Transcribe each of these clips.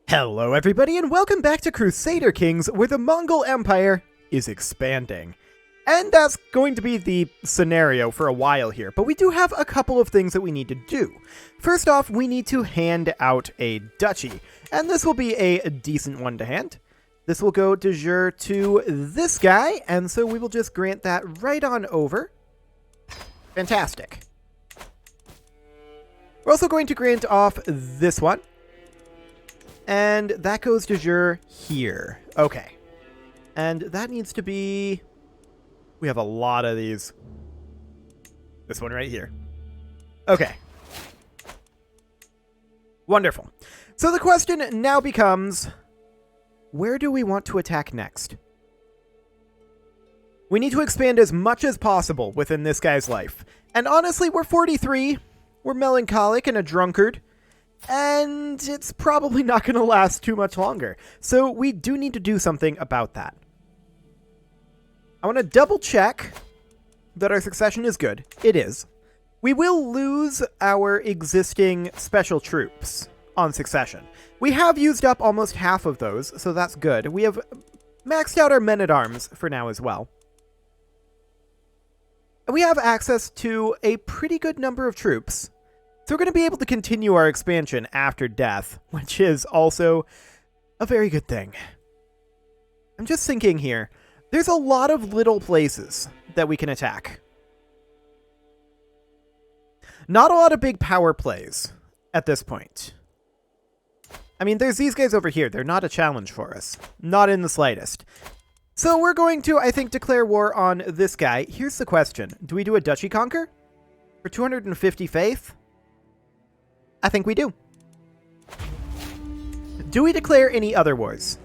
Hello everybody and welcome back to Crusader Kings, where the Mongol Empire is expanding. And that's going to be the scenario for a while here, but we do have a couple of things that we need to do. First off, we need to hand out a duchy, and this will be a decent one to hand. This will go de jure to this guy, and so we will just grant that right on over. Fantastic. We're also going to grant off this one. And that goes de jure here. Okay. And that needs to be... We have a lot of these. This one right here. Okay. Wonderful. So the question now becomes, where do we want to attack next? We need to expand as much as possible within this guy's life. And honestly, we're 43. We're melancholic and a drunkard. And it's probably not going to last too much longer. So we do need to do something about that. I want to double check that our succession is good. It is. We will lose our existing special troops on succession. We have used up almost half of those, so that's good. We have maxed out our men-at-arms for now as well. And we have access to a pretty good number of troops. So we're going to be able to continue our expansion after death, which is also a very good thing. I'm just thinking here, there's a lot of little places that we can attack. Not a lot of big power plays at this point. I mean, there's these guys over here. They're not a challenge for us. Not in the slightest. So we're going to, I think, declare war on this guy. Here's the question. Do we do a duchy conquer? For 250 faith? I think we do. Do we declare any other wars?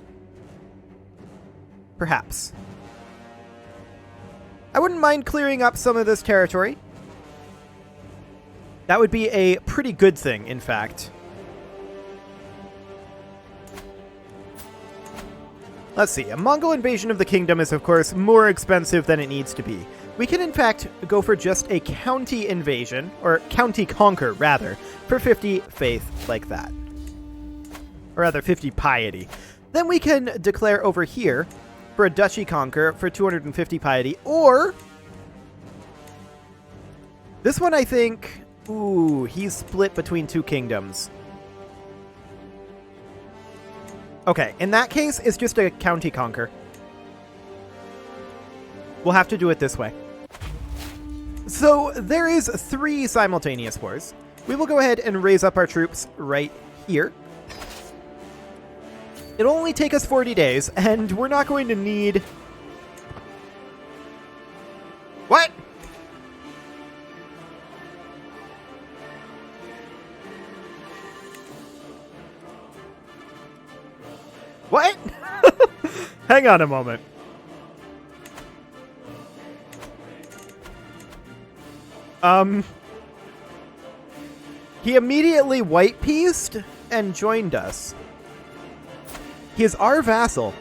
Perhaps. I wouldn't mind clearing up some of this territory. That would be a pretty good thing, in fact. Let's see. A Mongol invasion of the kingdom is, of course, more expensive than it needs to be. We can, in fact, go for just a county invasion, or county conquer, rather, for 50 faith like that. Or rather, 50 piety. Then we can declare over here for a duchy conquer for 250 piety, or... This one, I think... Ooh, he's split between two kingdoms. Okay, in that case, it's just a county conquer. We'll have to do it this way. So, there is 3 simultaneous wars. We will go ahead and raise up our troops right here. It'll only take us 40 days, and we're not going to need... What? What? Hang on a moment. He immediately white-pieced and joined us. He is our vassal.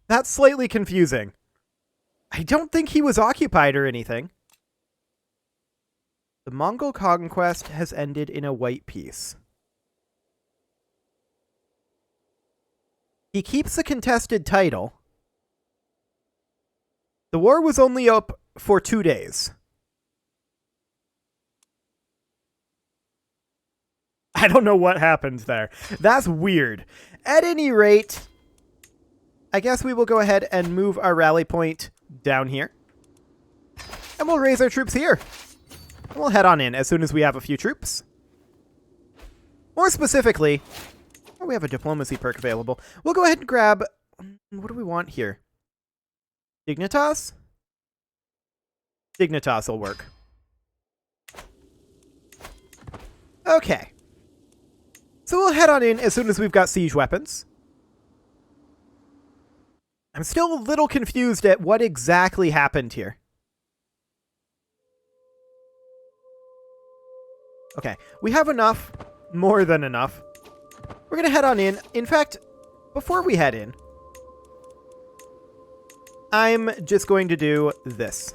That's slightly confusing. I don't think he was occupied or anything. The Mongol conquest has ended in a white peace. He keeps the contested title. The war was only up for 2 days. I don't know what happened there. That's weird. At any rate, I guess we will go ahead and move our rally point down here. And we'll raise our troops here. And we'll head on in as soon as we have a few troops. More specifically... Oh, we have a diplomacy perk available. We'll go ahead and grab... What do we want here? Dignitas? Dignitas will work. Okay. So we'll head on in as soon as we've got siege weapons. I'm still a little confused at what exactly happened here. Okay, we have enough. More than enough. We're going to head on in. In fact, before we head in, I'm just going to do this.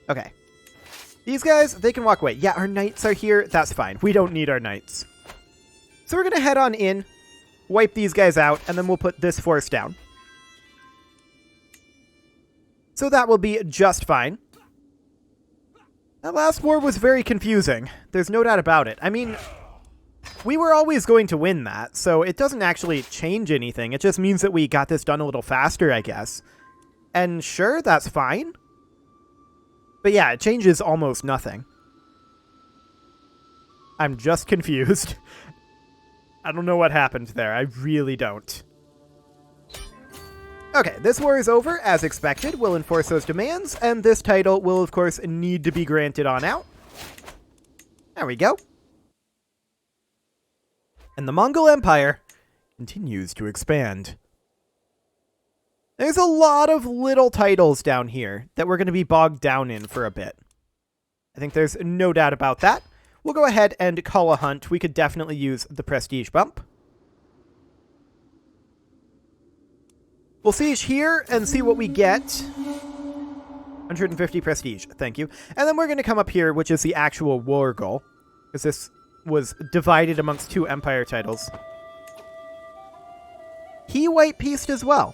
Okay. These guys, they can walk away. Yeah, our knights are here. That's fine. We don't need our knights. So we're going to head on in, wipe these guys out, and then we'll put this force down. So that will be just fine. That last war was very confusing. There's no doubt about it. I mean, we were always going to win that, so it doesn't actually change anything. It just means that we got this done a little faster, I guess. And sure, that's fine. But yeah, it changes almost nothing. I'm just confused. I don't know what happened there. I really don't. Okay, this war is over, as expected. We'll enforce those demands, and this title will, of course, need to be granted on out. There we go. And the Mongol Empire continues to expand. There's a lot of little titles down here that we're going to be bogged down in for a bit. I think there's no doubt about that. We'll go ahead and call a hunt. We could definitely use the prestige bump. We'll siege here and see what we get. 150 prestige, thank you. And then we're going to come up here, which is the actual war goal, because this was divided amongst 2 empire titles. He white pieced as well.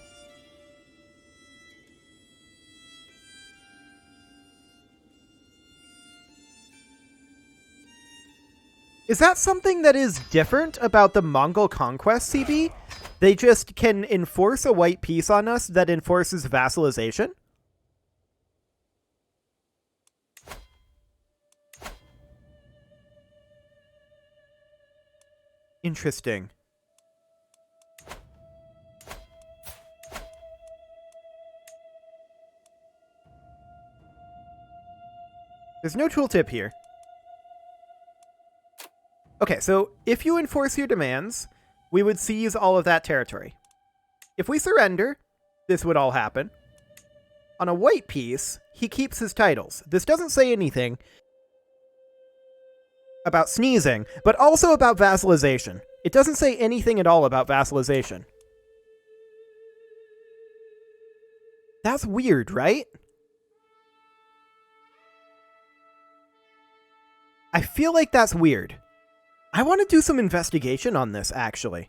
Is that something that is different about the Mongol Conquest CB? They just can enforce a white peace on us that enforces vassalization? Interesting. There's no tooltip here. Okay, so if you enforce your demands, we would seize all of that territory. If we surrender, this would all happen. On a white piece, he keeps his titles. This doesn't say anything about sneezing, but also about vassalization. It doesn't say anything at all about vassalization. That's weird, right? I feel like that's weird. I want to do some investigation on this, actually.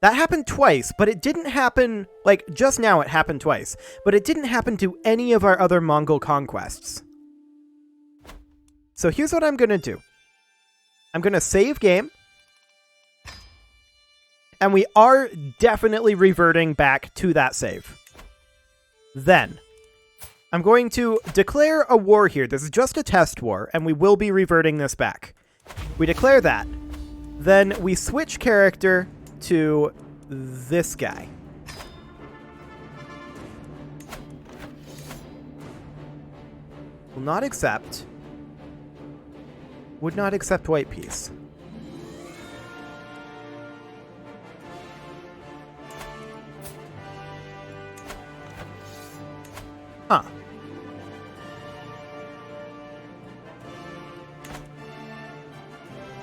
That happened twice, but it didn't happen... Like, just now it happened twice, but it didn't happen to any of our other Mongol conquests. So here's what I'm going to do. I'm going to save game. And we are definitely reverting back to that save. Then, I'm going to declare a war here. This is just a test war, and we will be reverting this back. We declare that. Then we switch character to this guy. Will not accept. Would not accept white piece. Huh.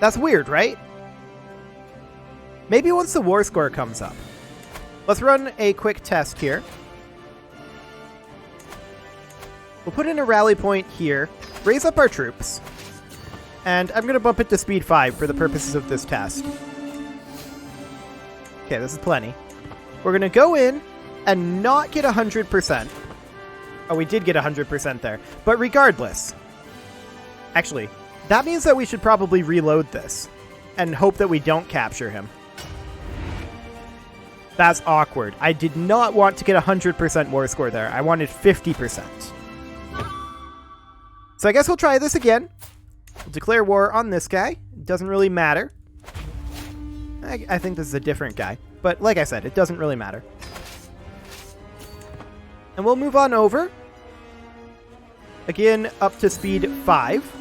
That's weird, right? Maybe once the war score comes up. Let's run a quick test here. We'll put in a rally point here, raise up our troops, and I'm going to bump it to speed 5 for the purposes of this test. Okay, this is plenty. We're going to go in and not get 100%. Oh, we did get 100% there. But regardless, actually, that means that we should probably reload this and hope that we don't capture him. That's awkward. I did not want to get 100% war score there. I wanted 50%. So I guess we'll try this again. We'll declare war on this guy. It doesn't really matter. I think this is a different guy. But like I said, it doesn't really matter. And we'll move on over. Again, up to speed 5.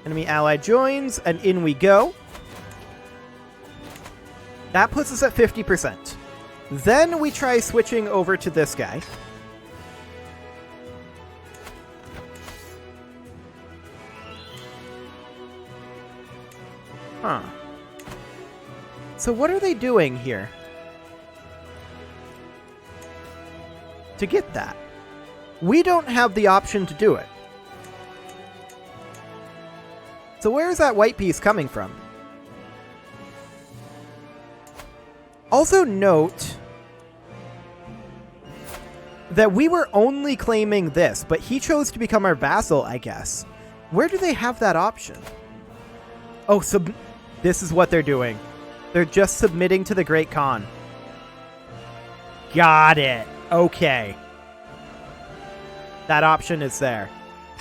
Enemy ally joins, and in we go. That puts us at 50%. Then we try switching over to this guy. Huh. So what are they doing here to get that? We don't have the option to do it. So where is that white piece coming from? Also note that we were only claiming this, but he chose to become our vassal, I guess. Where do they have that option? Oh, this is what they're doing. They're just submitting to the Great Khan. Got it. Okay. That option is there.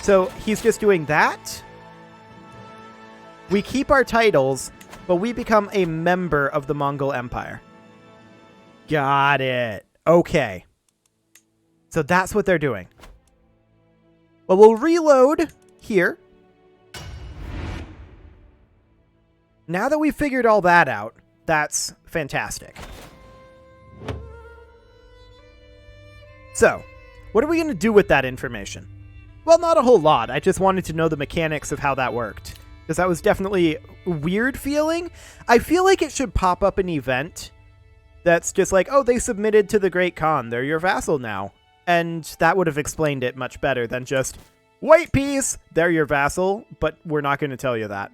So he's just doing that. We keep our titles, but we become a member of the Mongol Empire. Got it. Okay. So that's what they're doing. Well, we'll reload here. Now that we've figured all that out, that's fantastic. So, what are we going to do with that information? Well, not a whole lot. I just wanted to know the mechanics of how that worked, because that was definitely a weird feeling. I feel like it should pop up an event that's just like, oh, they submitted to the Great Khan. They're your vassal now. And that would have explained it much better than just, white piece, they're your vassal, but we're not going to tell you that.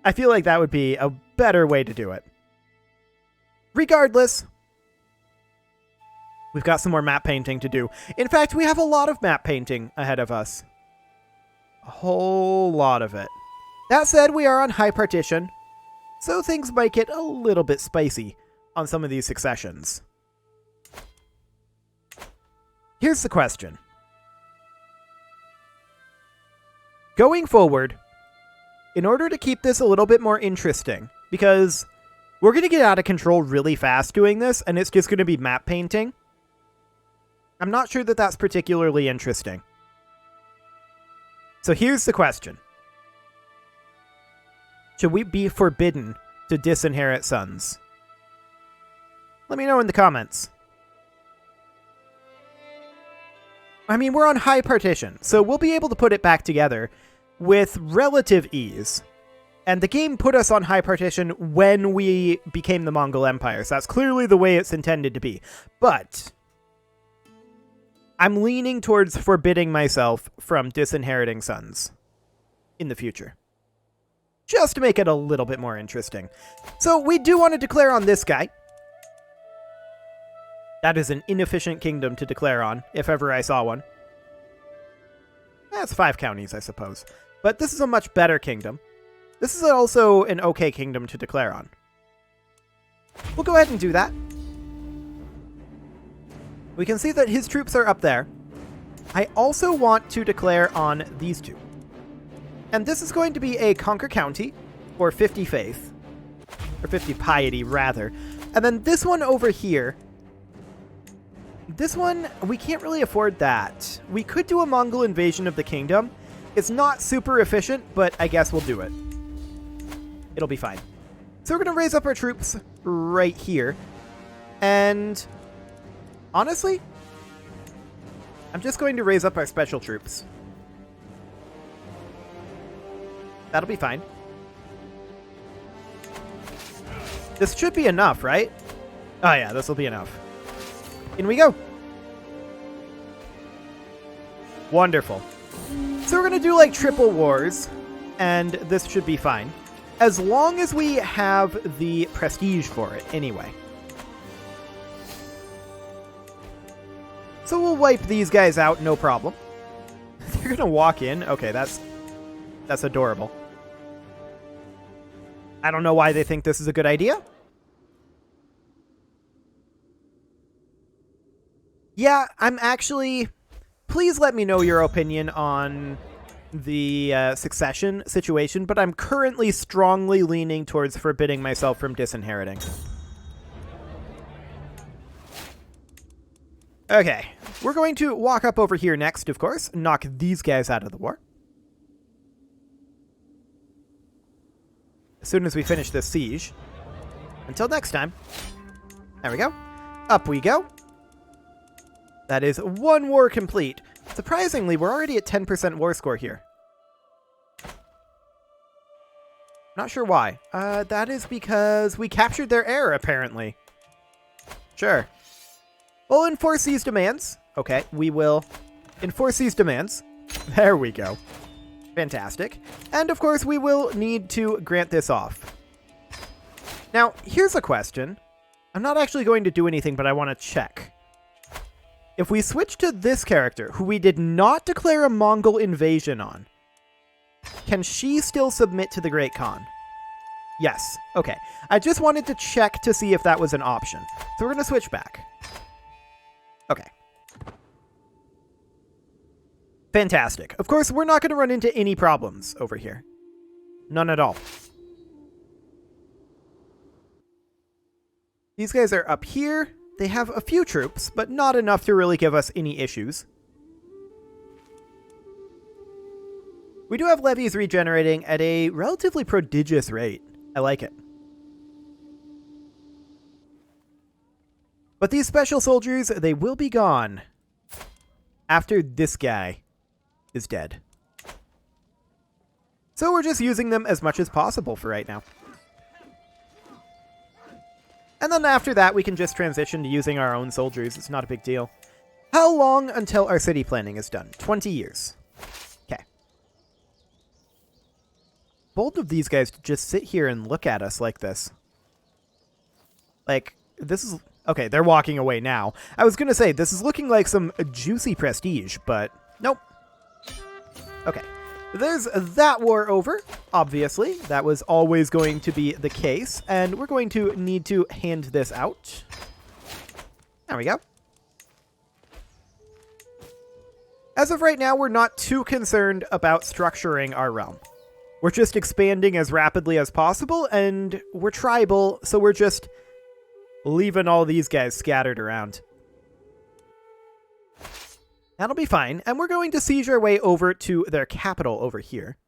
I feel like that would be a better way to do it. Regardless, we've got some more map painting to do. In fact, we have a lot of map painting ahead of us. A whole lot of it. That said, we are on high partition, so things might get a little bit spicy on some of these successions. Here's the question. Going forward, in order to keep this a little bit more interesting, because we're going to get out of control really fast doing this, and it's just going to be map painting, I'm not sure that that's particularly interesting. So here's the question. Should we be forbidden to disinherit sons? Let me know in the comments. I mean, we're on high partition, so we'll be able to put it back together with relative ease. And the game put us on high partition when we became the Mongol Empire, so that's clearly the way it's intended to be. But I'm leaning towards forbidding myself from disinheriting sons in the future, just to make it a little bit more interesting. So we do want to declare on this guy. That is an inefficient kingdom to declare on, if ever I saw one. That's 5 counties, I suppose. But this is a much better kingdom. This is also an okay kingdom to declare on. We'll go ahead and do that. We can see that his troops are up there. I also want to declare on these two. And this is going to be a Conquer County, or 50 Faith. Or 50 Piety, rather. And then this one over here. This one, we can't really afford that. We could do a Mongol invasion of the kingdom. It's not super efficient, but I guess we'll do it. It'll be fine. So we're going to raise up our troops right here. And honestly, I'm just going to raise up our special troops. That'll be fine. This should be enough, right? Oh yeah, this will be enough. In we go. Wonderful. So we're going to do like triple wars, and this should be fine. As long as we have the prestige for it, anyway. So we'll wipe these guys out, no problem. They're going to walk in. Okay, that's adorable. I don't know why they think this is a good idea. Yeah, I'm actually... Please let me know your opinion on the succession situation, but I'm currently strongly leaning towards forbidding myself from disinheriting. Okay, we're going to walk up over here next, of course, and knock these guys out of the war. As soon as we finish this siege. Until next time. There we go. Up we go. That is one war complete. Surprisingly, we're already at 10% war score here. Not sure why. That is because we captured their heir, apparently. Sure. We'll enforce these demands. Okay, we will enforce these demands. There we go. Fantastic. And of course, we will need to grant this off. Now, here's a question. I'm not actually going to do anything, but I want to check. If we switch to this character, who we did not declare a Mongol invasion on, can she still submit to the Great Khan? Yes. Okay. I just wanted to check to see if that was an option. So we're going to switch back. Okay. Fantastic. Of course, we're not going to run into any problems over here. None at all. These guys are up here. They have a few troops, but not enough to really give us any issues. We do have levies regenerating at a relatively prodigious rate. I like it. But these special soldiers, they will be gone after this guy is dead. So we're just using them as much as possible for right now. And then after that, we can just transition to using our own soldiers. It's not a big deal. How long until our city planning is done? 20 years. Okay. Bold of these guys to just sit here and look at us like this. Like, this is... Okay, they're walking away now. I was going to say, this is looking like some juicy prestige, but nope. Okay. There's that war over, obviously. That was always going to be the case, and we're going to need to hand this out. There we go. As of right now, we're not too concerned about structuring our realm. We're just expanding as rapidly as possible, and we're tribal, so we're just leaving all these guys scattered around. That'll be fine, and we're going to siege our way over to their capital over here.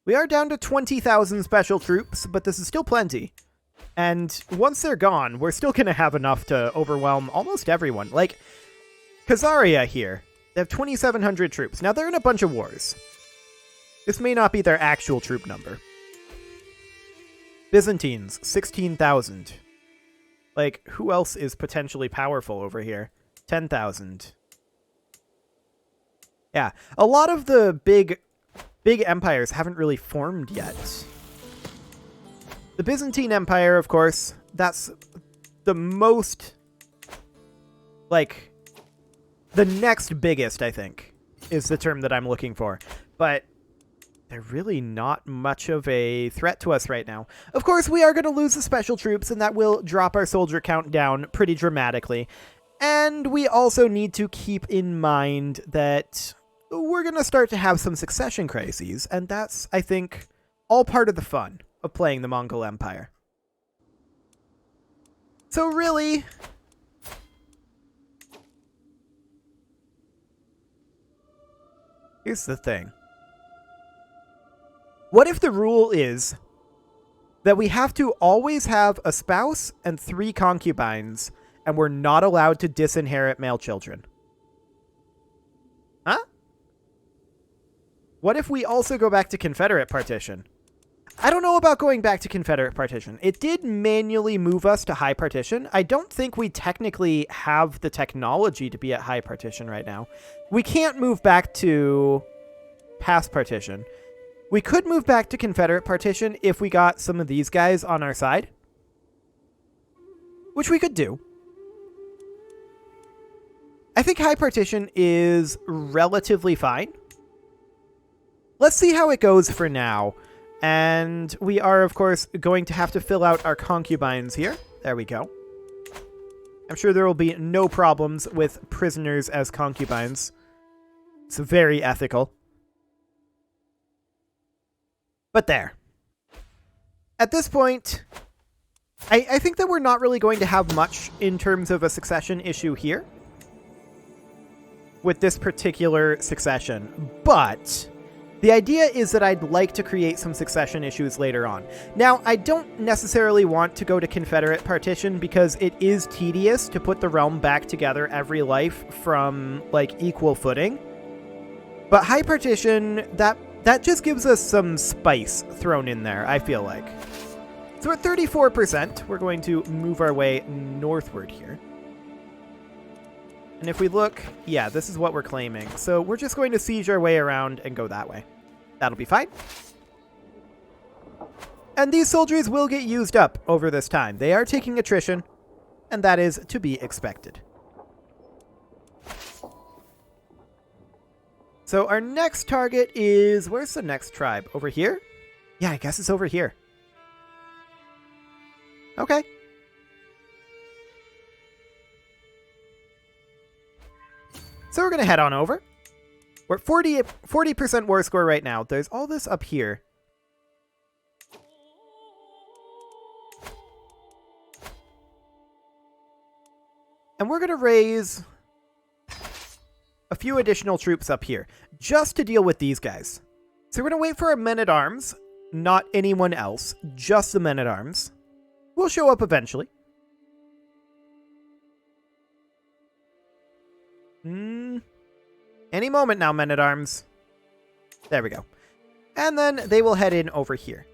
We are down to 20,000 special troops, but this is still plenty. And once they're gone, we're still going to have enough to overwhelm almost everyone. Like, Khazaria here, they have 2,700 troops. Now, they're in a bunch of wars. This may not be their actual troop number. Byzantines, 16,000. Like, who else is potentially powerful over here? 10,000. Yeah, a lot of the big empires haven't really formed yet. The Byzantine Empire, of course, that's the most, like, the next biggest, I think, is the term that I'm looking for. But they're really not much of a threat to us right now. Of course, we are going to lose the special troops, and that will drop our soldier count down pretty dramatically. And we also need to keep in mind that we're going to start to have some succession crises, and that's, I think, all part of the fun of playing the Mongol Empire. So really, here's the thing. What if the rule is that we have to always have a spouse and 3 concubines, and we're not allowed to disinherit male children? Huh? What if we also go back to Confederate partition? I don't know about going back to Confederate partition. It did manually move us to high partition. I don't think we technically have the technology to be at high partition right now. We can't move back to past partition. We could move back to Confederate partition if we got some of these guys on our side, which we could do. I think high partition is relatively fine. Let's see how it goes for now. And we are, of course, going to have to fill out our concubines here. There we go. I'm sure there will be no problems with prisoners as concubines. It's very ethical. But there. At this point, I think that we're not really going to have much in terms of a succession issue here with this particular succession. But the idea is that I'd like to create some succession issues later on. Now, I don't necessarily want to go to Confederate partition because it is tedious to put the realm back together every life from, like, equal footing. But high partition, that just gives us some spice thrown in there, I feel like. So at 34%, we're going to move our way northward here. And if we look, yeah, this is what we're claiming. So we're just going to siege our way around and go that way. That'll be fine. And these soldiers will get used up over this time. They are taking attrition, and that is to be expected. So our next target is... Where's the next tribe? Over here? Yeah, I guess it's over here. Okay. So we're going to head on over. We're at 40% war score right now. There's all this up here. And we're going to raise a few additional troops up here, just to deal with these guys. So we're going to wait for our men-at-arms, not anyone else, just the men-at-arms. We'll show up eventually. Any moment now, men-at-arms. There we go. And then they will head in over here,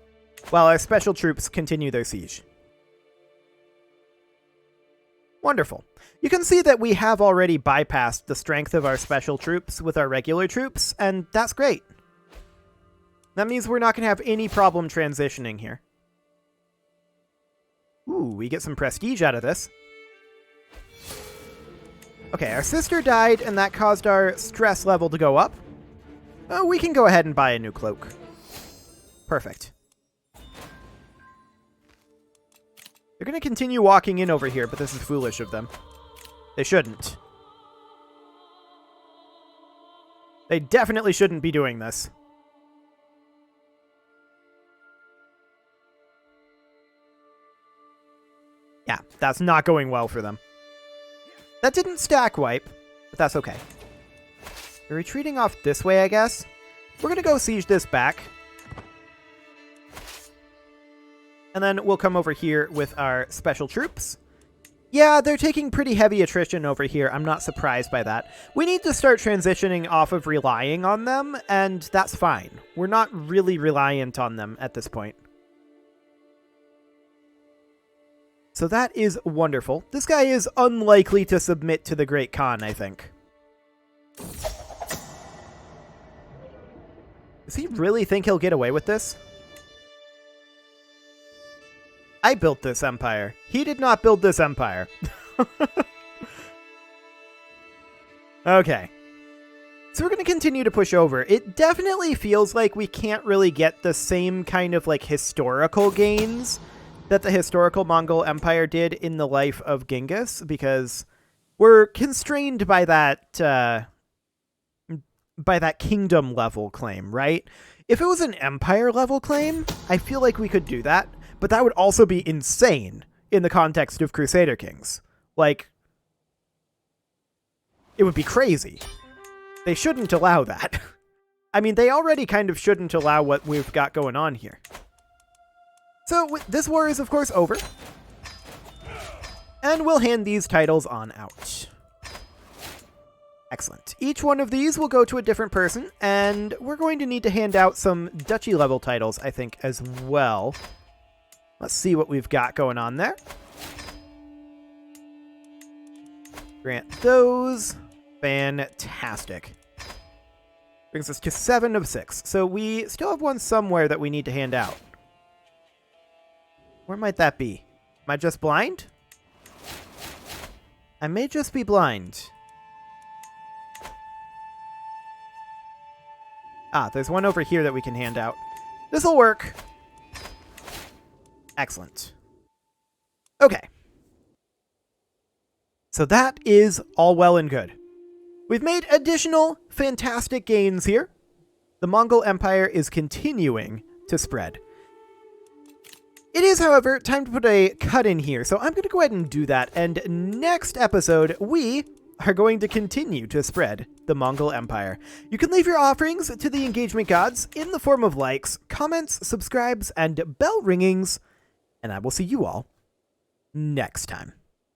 while our special troops continue their siege. Wonderful. You can see that we have already bypassed the strength of our special troops with our regular troops, and that's great. That means we're not going to have any problem transitioning here. Ooh, we get some prestige out of this. Okay, our sister died, and that caused our stress level to go up. We can go ahead and buy a new cloak. Perfect. They're going to continue walking in over here, but this is foolish of them. They shouldn't. They definitely shouldn't be doing this. Yeah, that's not going well for them. That didn't stack wipe, but that's okay. They're retreating off this way, I guess. We're going to go siege this back. And then we'll come over here with our special troops. Yeah, they're taking pretty heavy attrition over here. I'm not surprised by that. We need to start transitioning off of relying on them, and that's fine. We're not really reliant on them at this point. So that is wonderful. This guy is unlikely to submit to the Great Khan, I think. Does he really think he'll get away with this? I built this empire. He did not build this empire. Okay. So we're going to continue to push over. It definitely feels like we can't really get the same kind of like historical gains that the historical Mongol Empire did in the life of Genghis, because we're constrained by that kingdom level claim, right? If it was an empire level claim, I feel like we could do that. But that would also be insane in the context of Crusader Kings. Like, it would be crazy. They shouldn't allow that. I mean, they already kind of shouldn't allow what we've got going on here. So, this war is, of course, over. And we'll hand these titles on out. Excellent. Each one of these will go to a different person, and we're going to need to hand out some duchy level titles, I think, as well. Let's see what we've got going on there. Grant those. Fantastic. Brings us to 7 of 6. So we still have one somewhere that we need to hand out. Where might that be? Am I just blind? I may just be blind. Ah, there's one over here that we can hand out. This'll work. Excellent. Okay. So that is all well and good. We've made additional fantastic gains here. The Mongol Empire is continuing to spread. It is, however, time to put a cut in here, so I'm going to go ahead and do that, and next episode, we are going to continue to spread the Mongol Empire. You can leave your offerings to the engagement gods in the form of likes, comments, subscribes, and bell ringings, and I will see you all next time.